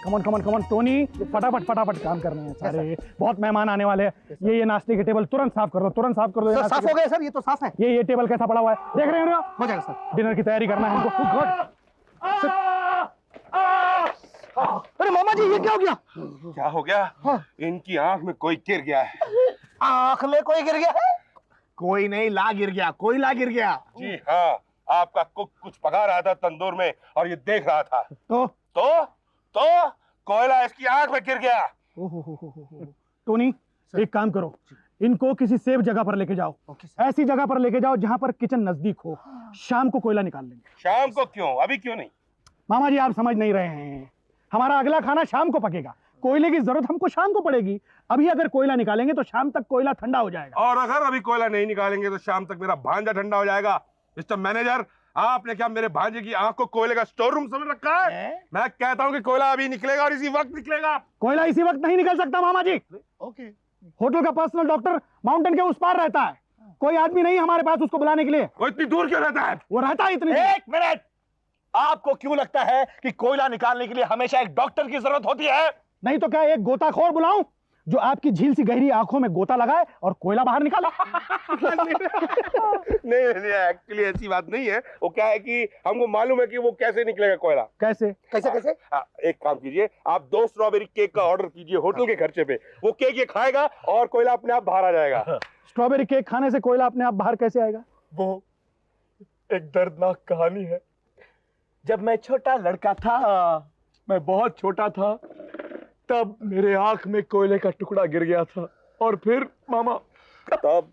कमन कमन कमन Tony, फटाफट फटाफट काम करने हैं सारे, बहुत मेहमान आने वाले हैं। ये नाश्ते के टेबल तुरंत साफ कर दो, तुरंत साफ कर दो। साफ हो गए सर, ये तो साफ है। ये टेबल कैसा पड़ा हुआ है देख रहे हो? हो जाएगा सर। डिनर की तैयारी करना है हमको। अरे मामा जी, ये क्या हो गया? क्या हो गया? हाँ। इनकी आंख में कोई गिर गया है। आंख में कोई गिर गया है? कोई नहीं, ला गिर गया, कोई ला गिर गया। जी हाँ, आपका कुक कुछ पका रहा था तंदूर में और ये देख रहा था। तो कोयला इसकी आंख में गिर गया। टोनी एक काम करो, इनको किसी सेफ जगह पर लेके जाओ। ऐसी जगह पर लेके जाओ जहां पर किचन नजदीक हो। शाम को कोयला निकाल लेंगे। शाम को क्यों, अभी क्यों नहीं? मामा जी आप समझ नहीं रहे हैं, हमारा अगला खाना शाम को पकेगा, कोयले की जरूरत हमको शाम को पड़ेगी। अभी अगर कोयला निकालेंगे तो शाम तक कोयला ठंडा हो जाएगा। और अगर अभी कोयला नहीं निकालेंगे तो शाम तक मेरा भांजा ठंडा हो जाएगा। मिस्टर मैनेजर, आपने क्या मेरे भांजे की आंख को कोयले का स्टोर रूम समझ रखा है? मैं कहता हूँ कि कोयला अभी निकलेगा और इसी वक्त निकलेगा। कोयला इसी वक्त नहीं निकल सकता मामा जी। ओके। होटल का पर्सनल डॉक्टर माउंटेन के उस पार रहता है, कोई आदमी नहीं हमारे पास उसको बुलाने के लिए। वो इतनी दूर क्यों रहता है? वो रहता है इतनी। एक मिनट, आपको क्यों लगता है कि कोयला निकालने के लिए हमेशा एक डॉक्टर की जरूरत होती है? नहीं तो क्या एक गोताखोर बुलाऊं जो आपकी झील सी गहरी आंखों में गोता लगाए और कोयला बाहर निकाले? नहीं, एक्चुअली ऐसी बात नहीं है। वो क्या है कि हमको मालूम है कि वो कैसे निकलेगा कोयला। कैसे कैसे कैसे? एक काम कीजिए, आप 2 स्ट्रॉबेरी केक का ऑर्डर कीजिए होटल के खर्चे पे। वो केक ये खाएगा और कोयला अपने आप बाहर आ जाएगा। स्ट्रॉबेरी केक खाने से कोयला अपने आप बाहर कैसे आएगा? वो एक दर्दनाक कहानी है। जब मैं छोटा लड़का था, मैं बहुत छोटा था, तब मेरे आंख में कोयले का टुकड़ा गिर गया था और फिर मामा, तब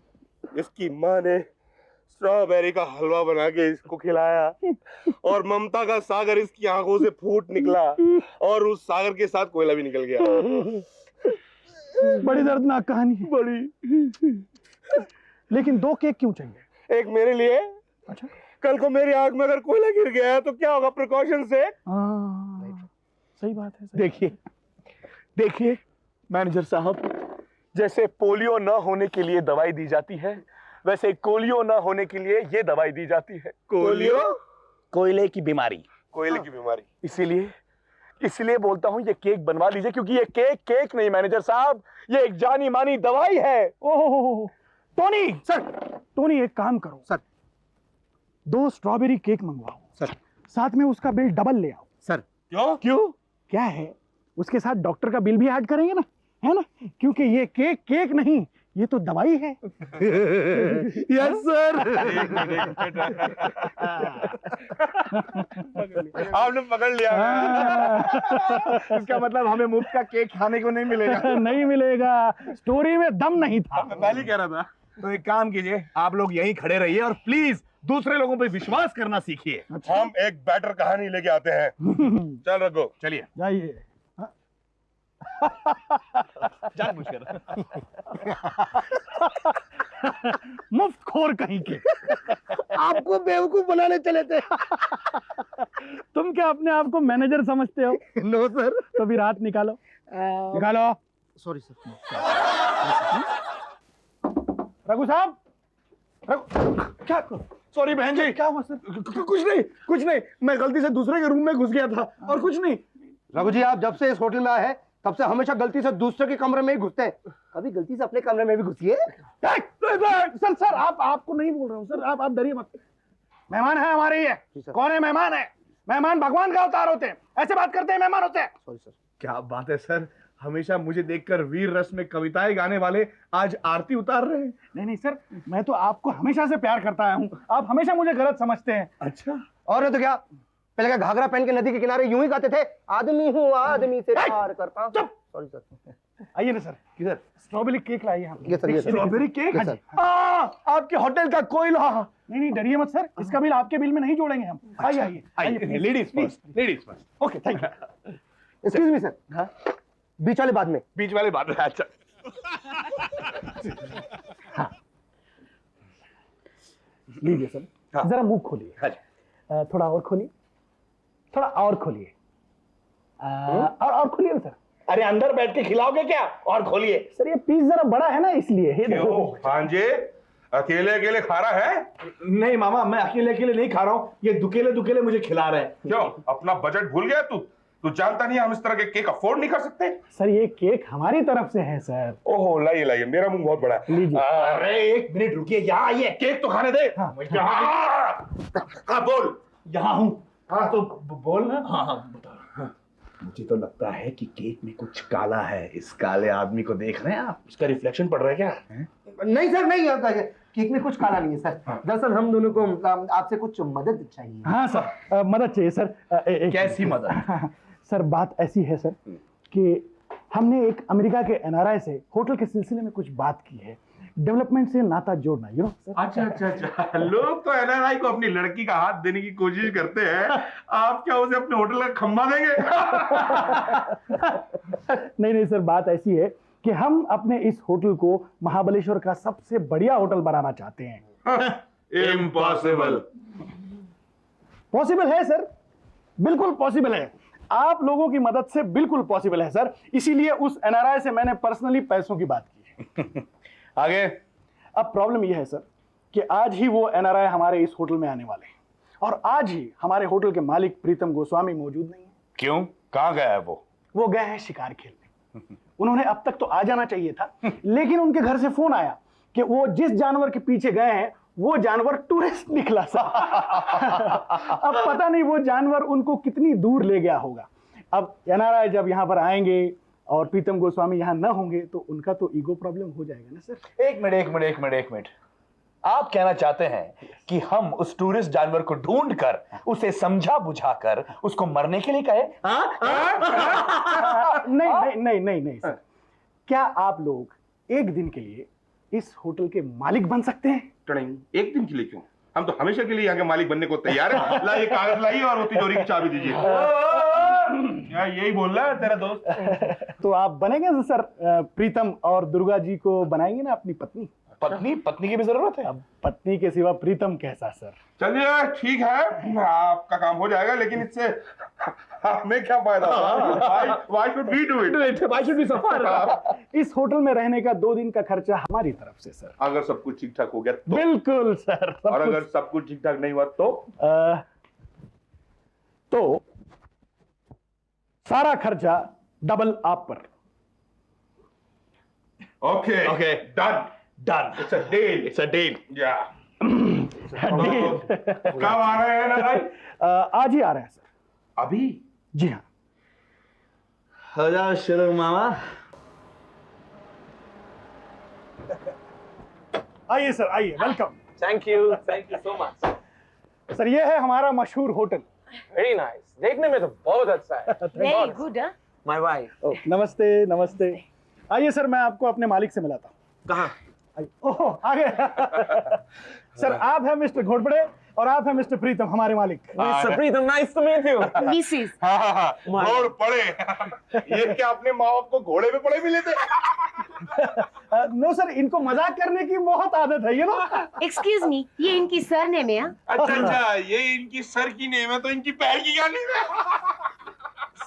इसकी माँ ने स्ट्रॉबेरी का हलवा बना के इसको खिलाया और ममता का सागर इसकी आंखों से फूट निकला और उस सागर के साथ कोयला भी निकल गया। बड़ी दर्दनाक कहानी है। बड़ी। लेकिन 2 केक क्यों चाहिए? एक मेरे लिए। अच्छा, कल को मेरी आंख में अगर कोयला गिर गया तो क्या होगा? प्रिकॉशन से। सही बात है। देखिए मैनेजर साहब, जैसे पोलियो न होने के लिए दवाई दी जाती है, वैसे कोलियो न होने के लिए ये दवाई दी जाती है। कोलियो? कोयले की बीमारी। कोयले की बीमारी। इसीलिए बोलता हूँ ये केक बनवा लीजिए, क्योंकि ये केक नहीं मैनेजर साहब, ये एक जानी मानी दवाई है। ओह टोनी सर। टोनी एक काम करो सर। 2 स्ट्रॉबेरी केक मंगवाओ सर। साथ में उसका बिल डबल ले आओ। सर। क्यों? क्या है, उसके साथ डॉक्टर का बिल भी ऐड करेंगे ना, है ना? क्योंकि ये केक नहीं, ये तो दवाई है। Yes sir. आपने पकड़ लिया। इसका मतलब हमें मुफ्त का केक खाने को नहीं मिलेगा। नहीं मिलेगा, स्टोरी में दम नहीं था। मैं पहले कह रहा था। तो एक काम कीजिए, आप लोग यहीं खड़े रहिए और प्लीज दूसरे लोगों पे विश्वास करना सीखिए। हम एक बेटर कहानी लेके आते हैं। चल रघु, चलिए। जाइए। जानबूझकर। मुफ्त खोर कहीं के। आपको बेवकूफ बनाने चले थे। तुम क्या अपने आप को मैनेजर समझते हो? No sir. तो भी रात निकालो। निकालो। Sorry sir. रघु साहब, क्या? सॉरी बहन जी। क्या हुआ सर? कुछ नहीं, मैं गलती से दूसरे के रूम में घुस गया था और कुछ नहीं। रघु जी, आप जब से इस होटल में आए हैं तब से हमेशा गलती से दूसरे के कमरे में ही घुसते हैं। कभी गलती से अपने कमरे में भी घुसिए। सर आपको नहीं बोल रहा हूँ सर, आप डरिए मत। मेहमान है हमारे ही है। कौन है मेहमान? है मेहमान भगवान का अवतार होते हैं, ऐसे बात करते हैं मेहमान होते हैं। Sorry sir. क्या बात है सर, हमेशा मुझे देखकर वीर रस में कविताएं गाने वाले आज आरती उतार रहे हैं। नहीं सर, मैं तो आपको हमेशा से प्यार करता आया हूँ, आप हमेशा मुझे गलत समझते हैं। अच्छा। और नहीं तो क्या, पहले क्या घाघरा पहन के नदी के किनारे यूं ही गाते थे, आदमी हूँ आदमी से प्यार करता हूँ। Sorry sir. आइए ना सर। किधर? स्ट्रॉबेरी केक लाइए हम। ये सर, ये sir. Strawberry cake? Yes sir. आपके होटल का कोयला। नहीं डरिए मत सर, इसका बिल आपके बिल में नहीं जोड़ेंगे हम। आइए। Ladies first. Okay thank you. Excuse me sir. हाँ, बीच वाले बाद में। बीच वाले बात है। अच्छा। लीजिए सर। हाँ। जरा मुंह खोलिए। हाँ। थोड़ा और खोलिए, थोड़ा और खोलिए, और खोलिए ना सर। अरे अंदर बैठ के खिलाओगे क्या? और खोलिए। सर ये पीस जरा बड़ा है ना, इसलिए। ये देखो। भांजे अकेले अकेले खा रहा है? नहीं मामा, मैं अकेले नहीं खा रहा हूँ, ये दुकेले मुझे खिला रहे हैं। क्यों, अपना बजट भूल गया तू? तू जानता नहीं हम इस तरह के केक अफोर्ड नहीं कर सकते। सर ये केक हमारी तरफ से है सर। ओहो लाइए लाइए, मेरा मुंह बहुत बड़ा है। लीजिए। अरे एक मिनट रुकिए, यहाँ आइए, केक तो खाने दे। हाँ बोल। यहाँ हूँ। हाँ तो बोल ना। हाँ हाँ बता। मुझे तो लगता है कि केक में कुछ काला है। इस काले आदमी को देख रहे हैं आप? उसका रिफ्लेक्शन पड़ रहा है क्या? नहीं सर, नहीं आता है, केक में कुछ काला नहीं है सर। दरअसल हम दोनों को आपसे कुछ मदद चाहिए। हाँ सर, मदद चाहिए सर। कैसी मदद? सर बात ऐसी है सर कि हमने एक अमेरिका के एनआरआई से होटल के सिलसिले में कुछ बात की है, डेवलपमेंट से नाता जोड़ना, यू नो सर। अच्छा अच्छा अच्छा, लोग तो एनआरआई को अपनी लड़की का हाथ देने की कोशिश करते हैं, आप क्या उसे अपने होटल का खंबा देंगे? नहीं नहीं सर, बात ऐसी है कि हम अपने इस होटल को महाबलेश्वर का सबसे बढ़िया होटल बनाना चाहते हैं। इम्पॉसिबल। पॉसिबल है सर, बिल्कुल पॉसिबल है। आप लोगों की मदद से बिल्कुल पॉसिबल है सर, इसीलिए उस एनआरआई से मैंने पर्सनली पैसों की बात की है। आगे। अब प्रॉब्लम यह है सर कि आज ही वो एनआरआई हमारे इस होटल में आने वाले हैं और आज ही हमारे होटल के मालिक प्रीतम गोस्वामी मौजूद नहीं है। क्यों? कहाँ गया है वो? वो गए हैं शिकार खेलने। उन्होंने अब तक तो आ जाना चाहिए था, लेकिन उनके घर से फोन आया कि वो जिस जानवर के पीछे गए हैं वो जानवर टूरिस्ट निकला सा। अब पता नहीं वो जानवर उनको कितनी दूर ले गया होगा। अब एनआरआई जब यहाँ पर आएंगे और प्रीतम गोस्वामी यहाँ न होंगे तो उनका तो ईगो प्रॉब्लम हो जाएगा ना सर। एक मिनट। आप कहना चाहते हैं कि हम उस टूरिस्ट जानवर को ढूंढकर उसे समझा बुझाकर उसको मरने के लिए कहे? नहीं सर, क्या आप लोग एक दिन के लिए इस होटल के मालिक बन सकते हैं? एक दिन के लिए क्यों, हम तो हमेशा के लिए यहाँ के मालिक बनने को तैयार है। लाइए कागज लाइए और वो तिजोरी की चाबी दीजिए। क्या यही बोल रहा है तेरा दोस्त? तो आप बनेंगे सर, प्रीतम और दुर्गा जी को बनाएंगे ना अपनी पत्नी? पत्नी की भी जरूरत है? अब पत्नी के सिवा प्रीतम कैसा सर? चलिए ठीक है, आपका काम हो जाएगा, लेकिन इससे हमें क्या फायदा? Why should we do it? Why should we suffer? इस होटल में रहने का 2 दिन का खर्चा हमारी तरफ से सर। अगर सब कुछ ठीक ठाक हो गया तो? बिल्कुल सर। और अगर सब कुछ ठीक ठाक नहीं हुआ तो सारा खर्चा डबल आप पर। Okay done. It's a deal. Yeah. कब आ रहे हैं ना भाई? आज ही आ रहे हैं सर। अभी? जी हाँ। हो जाओ शुरू मामा। आइए सर, आइए, welcome. Thank you so much. Sir ये है हमारा मशहूर होटल। वेरी नाइस, देखने में तो बहुत अच्छा है। Very good. My wife. नमस्ते नमस्ते। आइए सर, मैं आपको अपने मालिक से मिलाता हूँ। कहाँ? ओह आ गए। सर आप हैं मिस्टर घोड़पड़े और आप हैं मिस्टर प्रीतम, हमारे मालिक। Mister Pritam, nice to meet you. Missus. घोड़ पड़े। ये क्या अपने माँ बाप को घोड़े पे पड़े मिले थे? नो सर, इनको मजाक करने की बहुत आदत है, ये ना। एक्सक्यूज मी, ये इनकी सरनेम है। अच्छा, ये इनकी सर की नेम है तो इनकी पैर की क्या नेम है?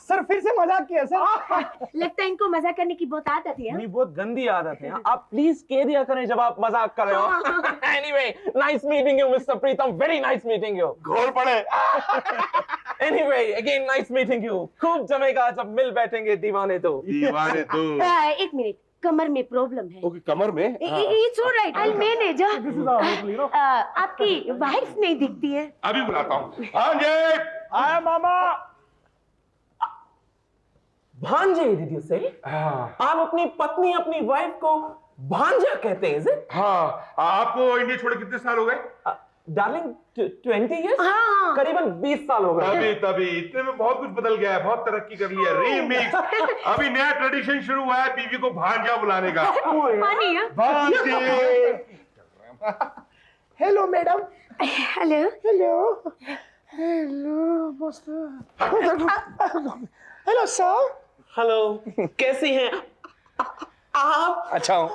सर फिर से मजाक किया सर। लगता है इनको मजाक करने की बहुत आदत है। नहीं, बहुत गंदी आदत है। आप प्लीज कह दिया करें जब आप मजाक कर रहे हो। Anyway, nice meeting you mister Pritam, very nice meeting you. घोड़ पड़े। Anyway, again nice meeting you. खूब जमेगा जब मिल बैठेंगे दीवाने तो। दीवाने तो। एक मिनट, कमर में प्रॉब्लम है। ओके, कमर में? It's alright, I will manage. आपकी वाइफ नहीं दिखती है। अभी बुलाता हूँ। हाँ जी। आया मामा। भांजे, डिड यू से? आप अपनी पत्नी, अपनी वाइफ को भांजा कहते हैं? Is it? हाँ, आपको इंडिया छोड़े कितने साल हो गए? Darling 20 years? हाँ। करीबन 20 साल हो गए। तभी इतने में बहुत कुछ बदल गया है, बहुत तरक्की कर लिया। रीमिक्स। अभी नया ट्रेडिशन शुरू हुआ है बीवी को भांजा बुलाने का। पानी है। भांजे। Hello madam. Hello. Hello. Hello master. Hello sir. Hello, कैसी हैं आप? अच्छा हूँ।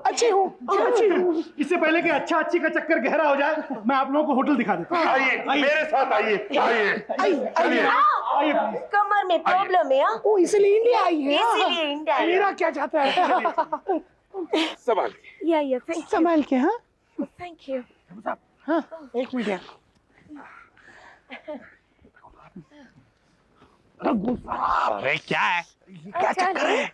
अच्छी हूँ, अच्छी हूँ। इससे पहले कि अच्छा अच्छी का चक्कर गहरा हो जाए, मैं आप लोगों को होटल दिखा देता हूँ। आइए, मेरे साथ आइए। चलिए। आइए। कमर में प्रॉब्लम है। ओ इसलिए इंडिया आई है। इसीलिए इंडिया। मेरा क्या चाहता है? संभाल के। या थैंक यू। संभाल के। हाँ थैंक यू। हाँ, एक मिनट। अरे क्या है? क्या चक्कर है?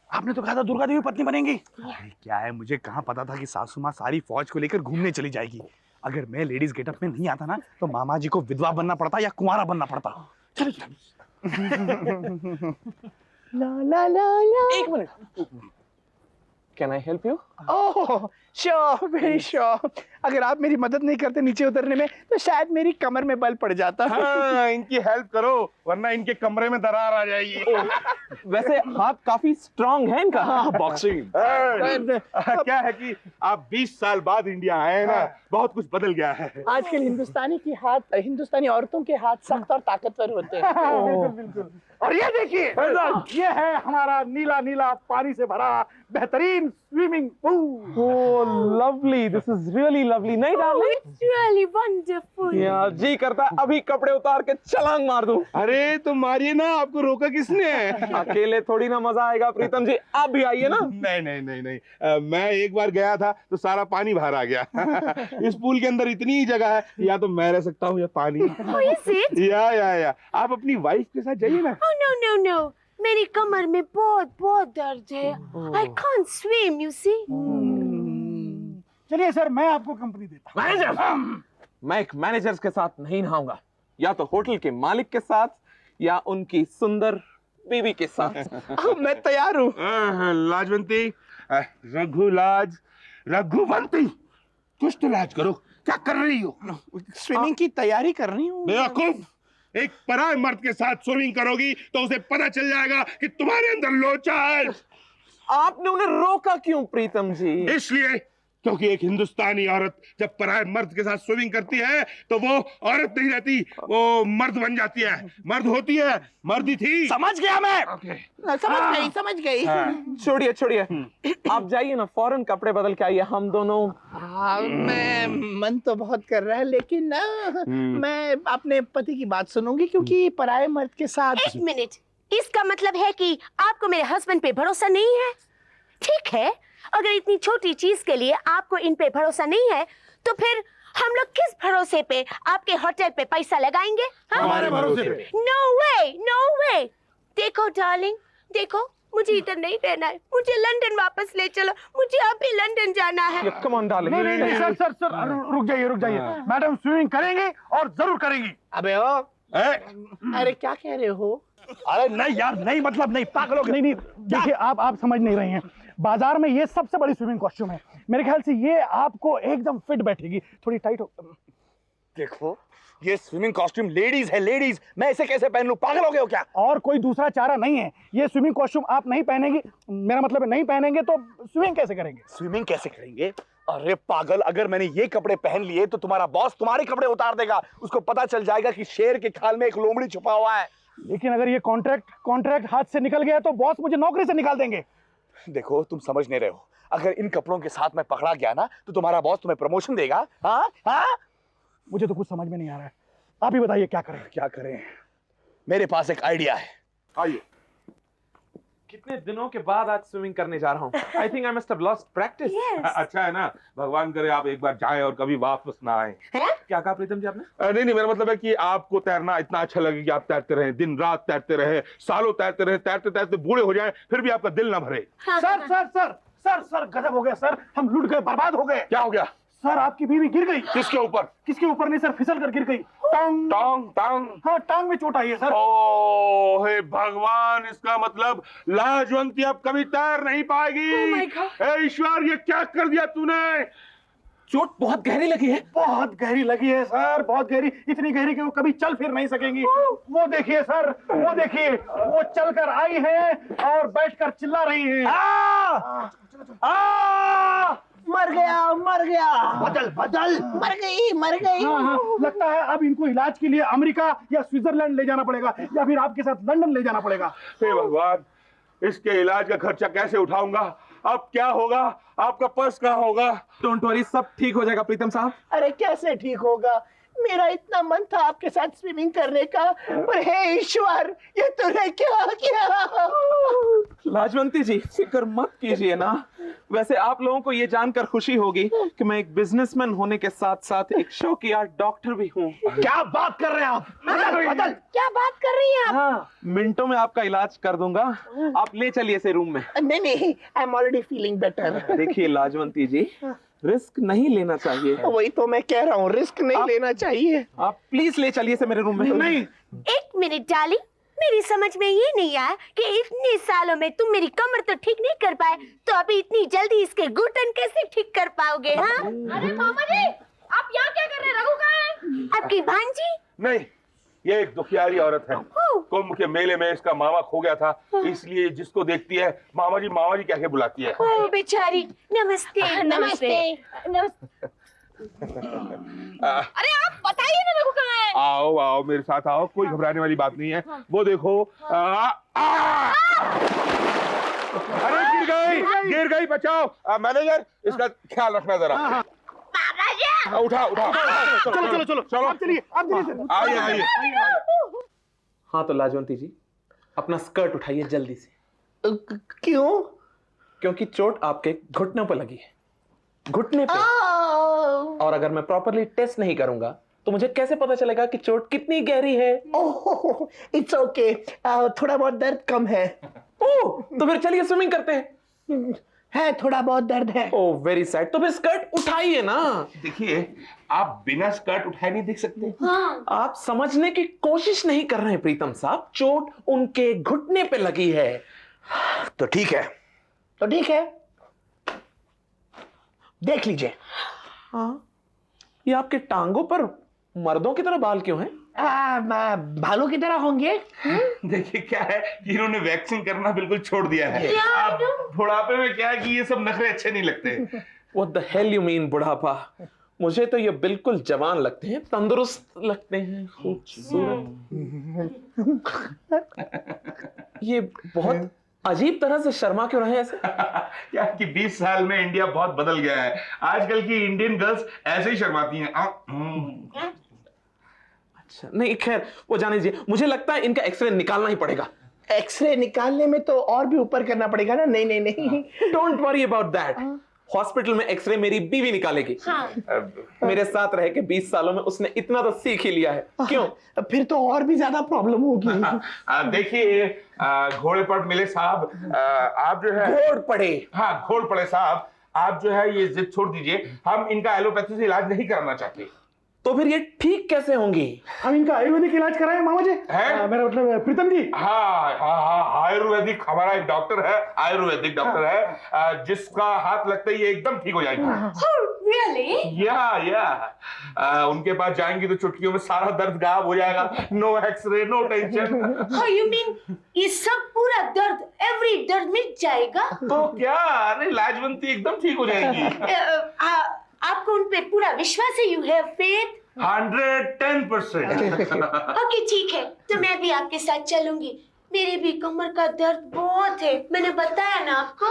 आपने तो कहा था दुर्गा देवी पत्नी बनेंगी। अरे क्या है, मुझे कहाँ पता था कि सासू माँ सारी फौज को लेकर घूमने चली जाएगी। अगर मैं लेडीज गेटअप में नहीं आता ना तो मामा जी को विधवा बनना पड़ता या कुंवारा बनना पड़ता। चलो ला ला ला ला। एक minute, can I help you? Oh sure, very sure. अगर आप मेरी मदद नहीं करते नीचे उतरने में तो शायद मेरी कमर में बल पड़ जाता। हाँ, इनकी हेल्प करो वरना इनके कमरे में दरार आ जाएगी। वैसे हाथ काफी स्ट्रांग है इनका। बॉक्सिंग। क्या है कि आप 20 साल बाद इंडिया आए हैं ना, बहुत कुछ बदल गया है। आजकल हिंदुस्तानी औरतों के हाथ सख्त और ताकतवर होते हैं। बिल्कुल बिल्कुल। और ये देखिए, ये है हमारा नीला नीला पानी से भरा बेहतरीन swimming pool. Oh, lovely. This is really lovely. नहीं डार्लिंग? It's really wonderful. यार जी करता है अभी कपड़े उतार के छलांग मार दूं। अरे तो मारिए ना, आपको रोका किसने? अकेले थोड़ी ना मजा आएगा प्रीतम जी, आप भी आइए ना। नहीं नहीं नहीं नहीं, मैं एक बार गया था तो सारा पानी बाहर आ गया। इस पूल के अंदर इतनी ही जगह है, या तो मैं रह सकता हूँ या पानी। Oh, is it? या आप अपनी वाइफ के साथ जाइए ना। Oh, no, no, no. मेरी कमर में बहुत बहुत दर्द है। I can't swim, you see. चलिए सर, मैं आपको कंपनी देता हूँ। मैनेजर, मैं एक मैनेजर के साथ नहीं नहाऊंगा, या तो होटल के मालिक के साथ या उनकी सुंदर बीवी के साथ। मैं तैयार हूँ। लाजवंती, रघुवंती, कुछ तो लाज करो, क्या कर रही हो? स्विमिंग की तैयारी कर रही हूँ। बेवकूफ, एक पराये मर्द के साथ स्विमिंग करोगी तो उसे पता चल जाएगा कि तुम्हारे अंदर लोचा है। आपने उन्हें रोका क्यों प्रीतम जी? इसलिए क्योंकि एक हिंदुस्तानी औरत जब पराये मर्द के साथ स्विमिंग करती है तो वो औरत नहीं रहती, वो मर्द बन जाती है। मर्द होती है, मर्द ही थी। समझ गया मैं। समझ गई। छोड़िए छोड़िए, आप जाइए ना, फौरन कपड़े बदल के आइए, हम दोनों। मैं मन तो बहुत कर रहा है लेकिन ना मैं अपने पति की बात सुनूंगी क्योंकि पराये मर्द के साथ। एक मिनट, इसका मतलब है कि आपको मेरे हस्बैंड पे भरोसा नहीं है? ठीक है, अगर इतनी छोटी चीज के लिए आपको इन पे भरोसा नहीं है तो फिर हम लोग किस भरोसे पे आपके होटल पे पैसा लगाएंगे? हमारे भरोसे पे। नो वे, नो वे। देखो डार्लिंग, देखो, मुझे इधर नहीं रहना है, मुझे लंदन वापस ले चलो, मुझे अभी लंदन जाना है। Come on darling. नहीं नहीं नहीं सर, रुक जाइए। मैडम स्विमिंग करेंगे और जरूर करेंगी। अबे ओ, अरे क्या कह रहे हो? अरे नहीं यार, नहीं मतलब नहीं, पागल हो गए। नहीं देखिए, आप समझ नहीं रहे हैं। बाजार में ये सबसे बड़ी स्विमिंग कॉस्ट्यूम है, मेरे ख्याल से ये आपको एकदम फिट बैठेगी। थोड़ी टाइट हो। देखो, ये स्विमिंग कॉस्ट्यूम लेडीज है, लेडीज। मैं इसे कैसे पहन लूं? पागल हो गए हो क्या? और कोई दूसरा चारा नहीं है। ये स्विमिंग कॉस्ट्यूम आप नहीं पहनेंगी, मेरा मतलब है नहीं पहनेंगे तो स्विमिंग कैसे करेंगे? स्विमिंग कैसे करेंगे? अरे पागल, अगर मैंने ये कपड़े पहन लिए तो तुम्हारा बॉस तुम्हारे कपड़े उतार देगा। उसको पता चल जाएगा कि शेर के खाल में एक लोमड़ी छुपा हुआ है। लेकिन अगर ये कॉन्ट्रैक्ट हाथ से निकल गया तो बॉस मुझे नौकरी से निकाल देंगे। देखो, तुम समझ नहीं रहे हो। अगर इन कपड़ों के साथ मैं पकड़ा गया ना तो तुम्हारा बॉस तुम्हें प्रमोशन देगा। हाँ? मुझे तो कुछ समझ में नहीं आ रहा है, आप ही बताइए क्या करें? क्या करें? मेरे पास एक आइडिया है। आइए। कितने दिनों के बाद आज स्विमिंग करने जा रहा हूँ। I think I must have lost practice. Yes. अच्छा है ना, भगवान करे आप एक बार जाएं और कभी वापस ना आए। क्या कहा प्रीतम जी आपने? नहीं, मेरा मतलब है कि आपको तैरना इतना अच्छा लगे कि आप तैरते रहें, दिन रात तैरते रहें, सालों तैरते रहें, तैरते तैरते बूढ़े हो जाएं, फिर भी आपका दिल ना भरे। सर गजब हो गया सर, हम लूट गए, बर्बाद हो गए। क्या हो गया? सर आपकी बीवी गिर गई। किसके ऊपर? किसके ऊपर नहीं सर, फिसल कर गिर गई। टांग टांग। हाँ, टांग में चोट आई है सर। ओ हे भगवान, इसका मतलब लाजवंती अब कभी तैर नहीं पाएगी। Oh my God. हे ईश्वर, ये क्या कर दिया तूने? चोट बहुत गहरी लगी है। बहुत गहरी लगी है सर, बहुत गहरी, इतनी गहरी कि वो कभी चल फिर नहीं सकेंगी। वो देखिए सर, वो देखिए, वो चलकर आई है और बैठकर चिल्ला रही है। मर गया। बदल, मर गई। हाँ, लगता है अब इनको इलाज के लिए अमेरिका या स्विट्जरलैंड ले जाना पड़ेगा या फिर आपके साथ लंदन ले जाना पड़ेगा। हे भगवान, इसके इलाज का खर्चा कैसे उठाऊंगा? अब क्या होगा? आपका पर्स कहाँ होगा? डोंट वरी, सब ठीक हो जाएगा प्रीतम साहब। अरे कैसे ठीक होगा? मेरा इतना मन था आपके साथ स्विमिंग करने का, पर हे ईश्वर, ये तूने क्या किया? लाजवंती जी, फिक्र मत कीजिए ना। वैसे आप लोगों को ये जानकर खुशी होगी कि मैं एक बिजनेसमैन होने के साथ साथ एक शौकिया डॉक्टर भी हूँ। क्या बात कर रहे हैं आप? बदल। क्या बात कर रही हैं आप? हाँ, मिनटों में आपका इलाज कर दूंगा। आप ले चलिए इसे रूम में। नहीं, I am already feeling better. देखिए लाजवंती जी, रिस्क नहीं लेना चाहिए। वही तो मैं कह रहा हूँ, रिस्क नहीं लेना चाहिए। आप प्लीज ले चलिए इसे मेरे रूम में। नहीं, एक मिनट डार्लिंग, मेरी समझ में ये नहीं आया कि इतने सालों में तुम मेरी कमर तो ठीक नहीं कर पाए, तो अभी इतनी जल्दी इसके घुटन कैसे ठीक कर पाओगे? हाँ? अरे मामा जी, आप यहाँ क्या कर रहे हैं? रघु कहाँ है? आपकी भांजी? नहीं, ये एक दुखियारी औरत है। कुंभ के मेले में इसका मामा खो गया था, इसलिए जिसको देखती है मामा जी कह के बुलाती है। ओ बेचारी, नमस्ते। नमस्ते। अरे आप बताइए ना, रघु कहाँ है? आओ मेरे साथ आओ, कोई घबराने वाली बात नहीं है। वो देखो, अरे गिर गई, बचाओ। मैनेजर, इसका ख्याल रखना जरा। बाबा जी, उठा चलो आप चलिए सर। आइए। हाँ तो लाजवंती जी, अपना स्कर्ट उठाइए जल्दी से। क्यों? क्योंकि चोट आपके घुटनों पर लगी है, घुटने पे। और अगर मैं प्रॉपरली टेस्ट नहीं करूंगा तो मुझे कैसे पता चलेगा कि चोट कितनी गहरी है? ओह, इट्स ओके, थोड़ा बहुत दर्द कम है। ओह, तो फिर चलिए स्विमिंग करते हैं। है, थोड़ा बहुत दर्द है। Oh very sad. तो फिर स्कर्ट उठाइए ना। देखिए, आप बिना स्कर्ट उठाए नहीं देख सकते। आप समझने की कोशिश नहीं कर रहे हैं प्रीतम साहब, चोट उनके घुटने पे लगी है। तो ठीक है, देख लीजिए। हाँ, ये आपके टांगों पर मर्दों की तरह बाल क्यों हैं? भालू की तरह होंगे। देखिए क्या है कि इन्होंने वैक्सिंग करना बिल्कुल छोड़ दिया है। अब बुढ़ापे में क्या है कि ये सब नखरे अच्छे नहीं लगते। What the hell you mean बुढ़ापा? मुझे तो ये बिल्कुल जवान लगते हैं, तंदुरुस्त लगते हैं, खूबसूरत। ये बहुत अजीब तरह से शर्मा क्यों रहे ऐसे? क्या कि 20 साल में इंडिया बहुत बदल गया है। आजकल की इंडियन गर्ल्स ऐसे ही शर्माती हैं। अच्छा, नहीं खैर वो जाने दीजिए। मुझे लगता है इनका एक्सरे निकालना ही पड़ेगा। एक्सरे निकालने में तो और भी ऊपर करना पड़ेगा ना। नहीं। Don't worry about that. Hospital में एक्सरे मेरी बीवी निकालेगी। मेरे साथ रह के 20 सालों में उसने इतना तो सीख ही लिया है। क्यों? फिर तो और भी ज्यादा प्रॉब्लम होगी। देखिए घोड़े पर मिले साहब, आप जो है घोड़ पड़े। हाँ, घोड़ पड़े साहब, आप जो है ये जिद छोड़ दीजिए। हम इनका एलोपैथी से इलाज नहीं करना चाहते। तो फिर ये ठीक कैसे होंगी? हम इनका आयुर्वेदिक इलाज कराएं मामा जी। मेरा मतलब प्रीतम जी। हाँ, आयुर्वेदिक। हमारा एक डॉक्टर है, आयुर्वेदिक डॉक्टर है, जिसका हाथ लगता ही ये एकदम ठीक हो जाएगी। really? या उनके पास जाएंगी तो चुटकियों में सारा दर्द गायब हो जाएगा। No x-ray, no tension. Oh, you mean ये सब पूरा दर्द, every दर्द मिट जाएगा? तो क्या, अरे लाजवंती एकदम ठीक हो जाएगी। आपको उन पे पूरा विश्वास है? You have faith? 110%। ओके ठीक है, तो मैं भी आपके साथ चलूंगी। मेरे भी कमर का दर्द बहुत है, मैंने बताया ना आपको।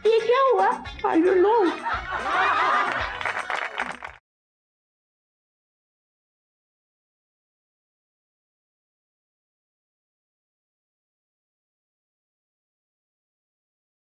ये क्या हुआ? I don't know.